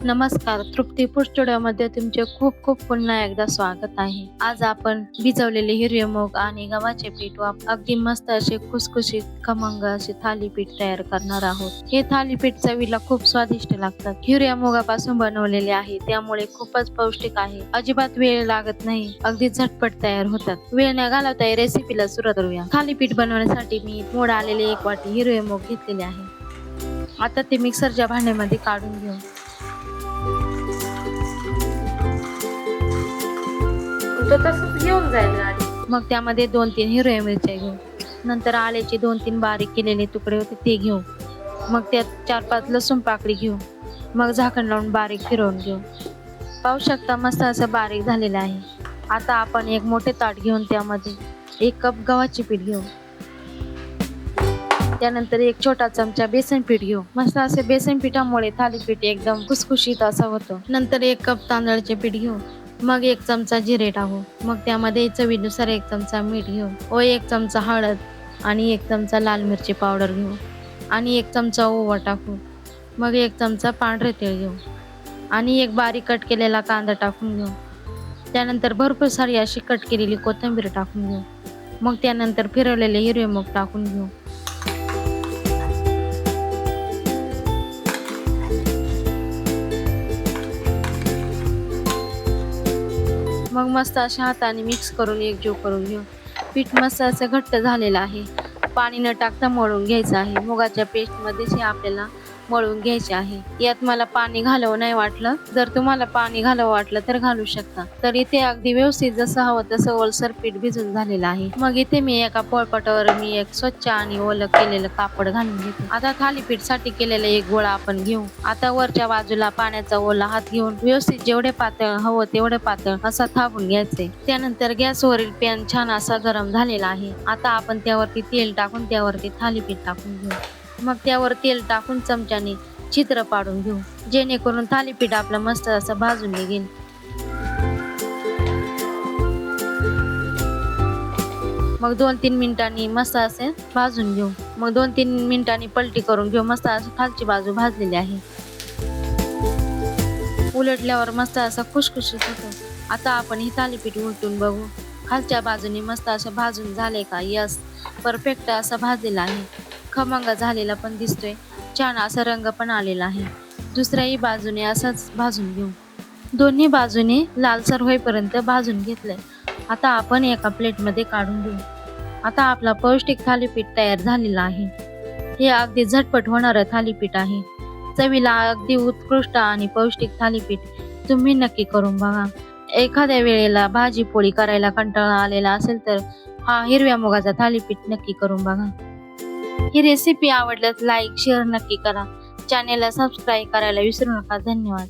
नमस्कार, तृप्ती फूड स्टुडिओमध्ये तुमचे खूप खूप पुन्हा एकदा स्वागत आहे. आज आपण भिजवलेले हिरवे मूग आणि गव्हाचे पीठ अगदी मस्त असे खुसखुशीत खमंग असे थालीपीठ तयार करणार आहोत. हे थालीपीठ चवीला खूप स्वादिष्ट लागतात. हिरव्या मुगापासून बनवलेले आहे, त्यामुळे खूपच पौष्टिक आहे. अजिबात वेळ लागत नाही, अगदी झटपट तयार होतात. वेळ न घालवता या रेसिपीला सुरुवात करूया. थालीपीठ बनवण्यासाठी मी मोड आलेले 1 वाटी हिरवे मूग घेतलेले आहे. आता ते मिक्सरच्या भांड्यामध्ये काढून घेऊ. तो तसंच घेऊन जाईल गाडी. मग त्यामध्ये 2-3 हिरव्या मिरच्या घेऊ. नंतर आल्याचे 2-3 बारीक केलेले तुकडे होते ते घेऊ. मग त्यात 4-5 लसूण पाकळी घेऊ. मग झाकण लावून बारीक फिरवून घेऊ. पाहू शकता मस्त असं बारीक झालेलं आहे. आता आपण एक मोठे ताट घेऊन त्यामध्ये 1 कप गव्हाचे पीठ घेऊ. त्यानंतर 1 छोटा चमचा बेसन पीठ घेऊ. मस्त असे बेसन पिठामुळे थालीपीठ एकदम खुसखुशीत असं होतं. नंतर 1 कप तांदळाचे पीठ घेऊ. मग 1 चमचा जिरे टाकू. मग त्यामध्ये चवीनुसार 1 चमचा मीठ घेऊ व 1 चमचा हळद आणि 1 चमचा लाल मिरची पावडर घेऊ आणि 1 चमचा ओवा टाकू. मग 1 चमचा पांढरे तीळ घेऊ आणि 1 बारीक कट केलेला कांदा टाकून घेऊ. त्यानंतर भरपूर सारी अशी कट केलेली कोथिंबीर टाकून घेऊ. मग त्यानंतर फिरवलेले हिरवे मूग टाकून घेऊ. मग मस्त अशा हाताने मिक्स करून एकजीव करून घेऊ. पीठ मस्त असं घट्ट झालेलं आहे. पाणी न टाकता मळून घ्यायचं आहे. मुगाच्या पेस्टमध्येच हे आपल्याला मळून घ्यायचे आहे. यात मला पाणी घालावं नाही वाटलं. जर तुम्हाला पाणी घालावं वाटलं तर घालू शकता. तर इथे अगदी व्यवस्थित जसं हवं तसं ओलसर पीठ भिजून झालेलं आहे. मग इथे मी एका पोळपाटावर मी एक स्वच्छ आणि ओलं केलेलं कापड घालून घेते. आता थालीपीठ साठी केलेला एक गोळा आपण घेऊ. आता वरच्या बाजूला पाण्याचा ओला हात घेऊन व्यवस्थित जेवढे पातळ हवं तेवढे पातळ असा थापून घ्यायचे. त्यानंतर गॅसवरील पॅन छान असा गरम झालेला आहे. आता आपण त्यावरती तेल टाकून त्यावरती थालीपीठ टाकून घेऊ. मग त्यावर तेल टाकून चमच्याने छिद्र पाडून घेऊ, जेणेकरून थालीपीठ आपलं मस्त असं भाजून निघेल. मग 2-3 मिनिटांनी मस्त असे भाजून घेऊ. मग 2-3 मिनिटांनी पलटी करून घेऊ. मस्त असं खालची बाजू भाजलेली आहे. उलटल्यावर मस्त असं खुशखुशीत होतं. आता आपण हे थालीपीठ उलटून बघू. खालच्या बाजूने मस्त असं भाजून झाले का? यस, परफेक्ट असं भाजलेलं आहे. खमंग झालेला पण दिसतोय. छान असा रंग पण आलेला आहे. दुसऱ्याही बाजूने असंच भाजून घेऊ. दोन्ही बाजूने लालसर होईपर्यंत भाजून घेतलंय. आता आपण एका प्लेटमध्ये काढून घेऊ. आता आपला पौष्टिक थालीपीठ तयार झालेला आहे. हे अगदी झटपट होणारं थालीपीठ आहे. चवीला अगदी उत्कृष्ट आणि पौष्टिक थालीपीठ तुम्ही नक्की करून बघा. एखाद्या वेळेला भाजी पोळी करायला कंटाळा आलेला असेल तर हा हिरव्या मुगाचा थालीपीठ नक्की करून बघा. ही रेसिपी आवडल्यास लाईक शेअर नक्की करा. चॅनेलला सबस्क्राईब करायला विसरू नका. धन्यवाद.